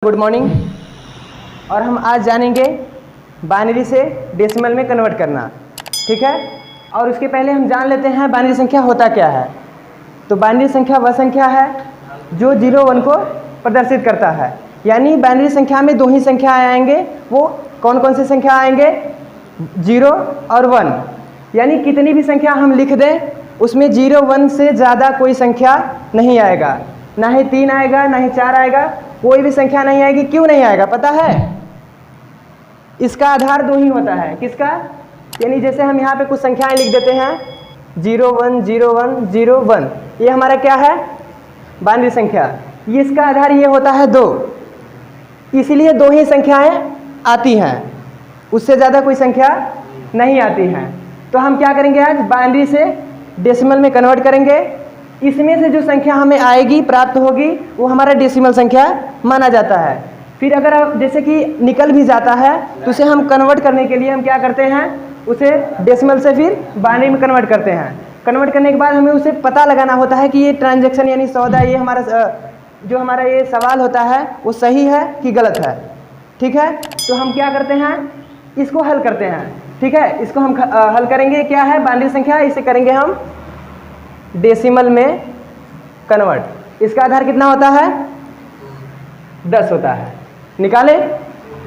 Good morning. और हम आज जानेंगे बाइनरी से डेसिमल में कन्वर्ट करना, ठीक है। और उसके पहले हम जान लेते हैं बाइनरी संख्या होता क्या है। तो बाइनरी संख्या वह संख्या है जो 0 1 को प्रदर्शित करता है। यानी बाइनरी संख्या में दो ही संख्या आएंगे। वो कौन कौन सी संख्या आएंगे? 0 और 1। यानी कितनी भी संख्या हम लिख दें उसमें 0 1 से ज़्यादा कोई संख्या नहीं आएगा। ना ही 3 आएगा, ना ही 4 आएगा, कोई भी संख्या नहीं आएगी। क्यों नहीं आएगा पता है? इसका आधार दो ही होता है। किसका? यानी जैसे हम यहाँ पे कुछ संख्याएं लिख देते हैं 0 1 0 1 0 1, ये हमारा क्या है? बाइनरी संख्या। ये इसका आधार ये होता है 2, इसीलिए दो ही संख्याएं आती हैं, उससे ज़्यादा कोई संख्या नहीं आती हैं। तो हम क्या करेंगे आज? बाइनरी से डेसिमल में कन्वर्ट करेंगे। इसमें से जो संख्या हमें आएगी, प्राप्त होगी, वो हमारा डेसिमल संख्या माना जाता है। फिर अगर जैसे कि निकल भी जाता है तो उसे हम कन्वर्ट करने के लिए हम क्या करते हैं? उसे डेसिमल से फिर बाइनरी में कन्वर्ट करते हैं। कन्वर्ट करने के बाद हमें उसे पता लगाना होता है कि ये ट्रांजैक्शन यानी सौदा, ये हमारा जो हमारा ये सवाल होता है वो सही है कि गलत है, ठीक है। तो हम क्या करते हैं? इसको हल करते हैं, ठीक है। इसको हम हल करेंगे। क्या है? बाइनरी संख्या। इसे करेंगे हम डेसिमल में कन्वर्ट। इसका आधार कितना होता है? 10 होता है। निकाले?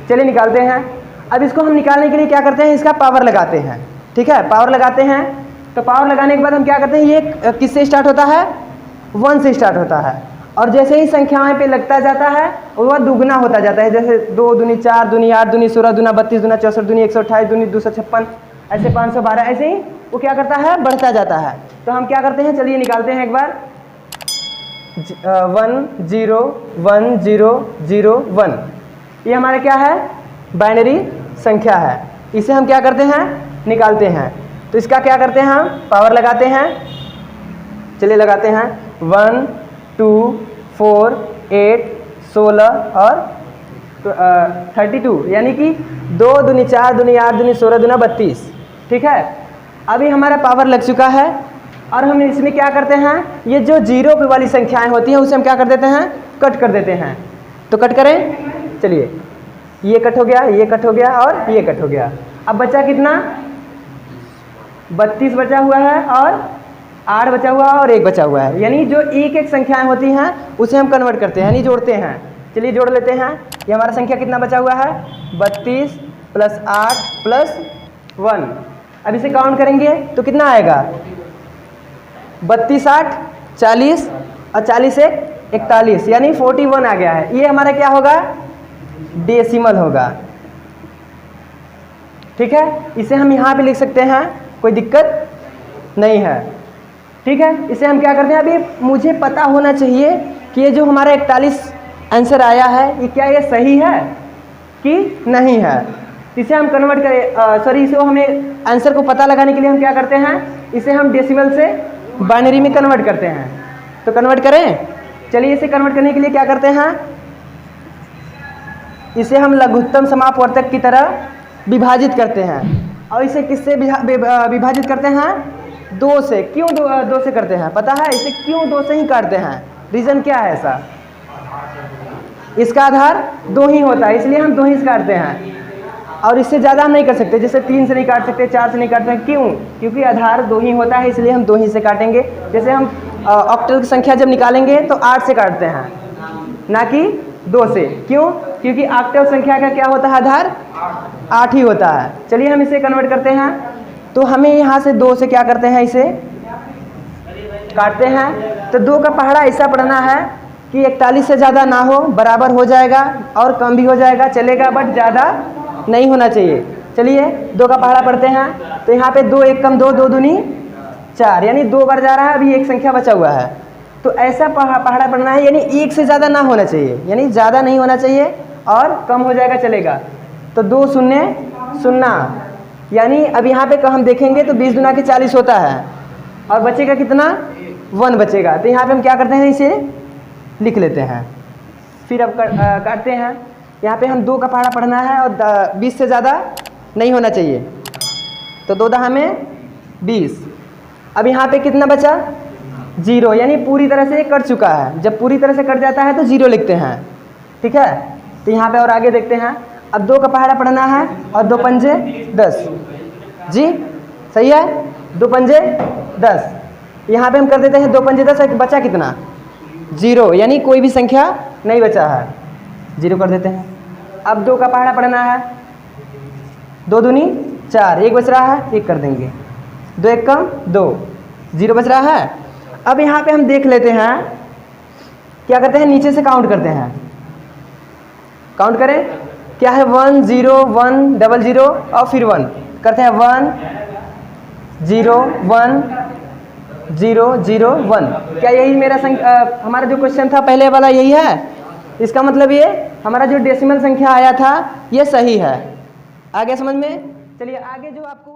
चलिए निकालते हैं। अब इसको हम निकालने के लिए क्या करते हैं? इसका पावर लगाते हैं, ठीक है। पावर लगाते हैं तो पावर लगाने के बाद हम क्या करते हैं? ये किससे स्टार्ट होता है? 1 से स्टार्ट होता है। और जैसे ही संख्याएं पे लगता जाता है वह दुगना होता जाता है। जैसे 2 दूनी 4 दूनी 8 दूनी 16 दूना 32 दूना 64 दूनी 128 दूनी 256, ऐसे 512, ऐसे ही वो क्या करता है? बढ़ता जाता है। तो हम क्या करते हैं? चलिए निकालते हैं एक बार। 1 0 1 0 0 1, ये हमारा क्या है? बाइनरी संख्या है। इसे हम क्या करते हैं? निकालते हैं। तो इसका क्या करते हैं? हम पावर लगाते हैं। चलिए लगाते हैं। 1 2 4 8 16 और 32, यानी कि 2 दूनी 4 दूनी 8 दूनी 16 दूना 32, ठीक है। अभी हमारा पावर लग चुका है और हम इसमें क्या करते हैं? ये जो 0 पे वाली संख्याएं होती हैं उसे हम क्या कर देते हैं? कट कर देते हैं। तो कट करें। चलिए, ये कट हो गया, ये कट हो गया और ये कट हो गया। अब बचा कितना? 32 बचा हुआ है और 8 बचा हुआ है और 1 बचा हुआ है। यानी जो एक एक संख्याएं होती हैं उसे हम कन्वर्ट करते हैं, यानी जोड़ते हैं। चलिए जोड़ लेते हैं। ये हमारा संख्या कितना बचा हुआ है? 32 + 8 + 1। अब इसे काउंट करेंगे तो कितना आएगा? 32 8 40 और 40 1 41, यानी 41 आ गया है। ये हमारा क्या होगा? डेसिमल होगा, ठीक है। इसे हम यहाँ पे लिख सकते हैं, कोई दिक्कत नहीं है, ठीक है। इसे हम क्या करते हैं? अभी मुझे पता होना चाहिए कि ये जो हमारा 41 आंसर आया है ये क्या ये सही है कि नहीं है। इसे हम कन्वर्ट करें, इसे हमें आंसर को पता लगाने के लिए हम क्या करते हैं? इसे हम डेसिमल से बाइनरी में कन्वर्ट करते हैं। तो कन्वर्ट करें। चलिए, इसे कन्वर्ट करने के लिए क्या करते हैं? इसे हम लघुत्तम समापवर्तक की तरह विभाजित करते हैं। और इसे किससे विभाजित करते हैं? 2 से। क्यों 2 से करते हैं पता है? इसे क्यों 2 से ही काटते हैं? रीज़न क्या है ऐसा? इसका आधार 2 ही होता है, इसलिए हम 2 ही से काटते हैं। और इससे ज़्यादा हम नहीं कर सकते, जैसे 3 से नहीं काट सकते, 4 से नहीं काट सकते। क्यों? क्योंकि आधार 2 ही होता है, इसलिए हम 2 ही से काटेंगे। जैसे हम ऑक्टल की संख्या जब निकालेंगे तो 8 से काटते हैं, ना कि 2 से। क्यों? क्योंकि ऑक्टल संख्या का क्या होता है? आधार 8 ही होता है। चलिए हम इसे कन्वर्ट करते हैं। तो हमें यहाँ से 2 से क्या करते हैं? इसे काटते हैं। तो 2 का पहाड़ा ऐसा पढ़ना है कि 41 से ज़्यादा ना हो, बराबर हो जाएगा, और कम भी हो जाएगा चलेगा, बट ज़्यादा नहीं होना चाहिए। चलिए 2 का पहाड़ा पढ़ते हैं। तो यहाँ पे 2 1 कम 2 2 दूनी 4, यानी 2 बार जा रहा है, अभी एक संख्या बचा हुआ है। तो ऐसा पहाड़ा पढ़ना है, यानी 1 से ज़्यादा ना होना चाहिए, यानी ज़्यादा नहीं होना चाहिए और कम हो जाएगा चलेगा। तो 2 0 0, यानी अब यहाँ पे हम देखेंगे तो 20 दूना के 40 होता है और बचेगा कितना? 1 बचेगा। तो यहाँ पे हम क्या करते हैं? इसे लिख लेते हैं। फिर अब काटते हैं। यहाँ पे हम 2 का पहाड़ा पढ़ना है और 20 से ज़्यादा नहीं होना चाहिए। तो 2 दहा में 20। अब यहाँ पे कितना बचा? 0, यानी पूरी तरह से कट चुका है। जब पूरी तरह से कट जाता है तो 0 लिखते हैं, ठीक है। तो यहाँ पे और आगे देखते हैं। अब 2 का पहाड़ा पढ़ना है और 2 पंजे 10। जी सही है, 2 पंजे 10। यहाँ पे हम कर देते हैं 2 पंजे 10, बचा कितना 0, यानी कोई भी संख्या नहीं बचा है, 0 कर देते हैं। अब 2 का पहाड़ा पढ़ना है, 2 दूनी 4, 1 बच रहा है, 1 कर देंगे, 2 1 कम 2, 0 बच रहा है। अब यहाँ पे हम देख लेते हैं, क्या करते हैं नीचे से काउंट करते हैं। काउंट करें, क्या है 1 0 1 0 0 और फिर 1 करते हैं, 1 0 1 0 0 1। क्या यही मेरा हमारा जो क्वेश्चन था पहले वाला यही है? इसका मतलब ये हमारा जो डेसिमल संख्या आया था ये सही है। आ गया समझ में? चलिए आगे जो आपको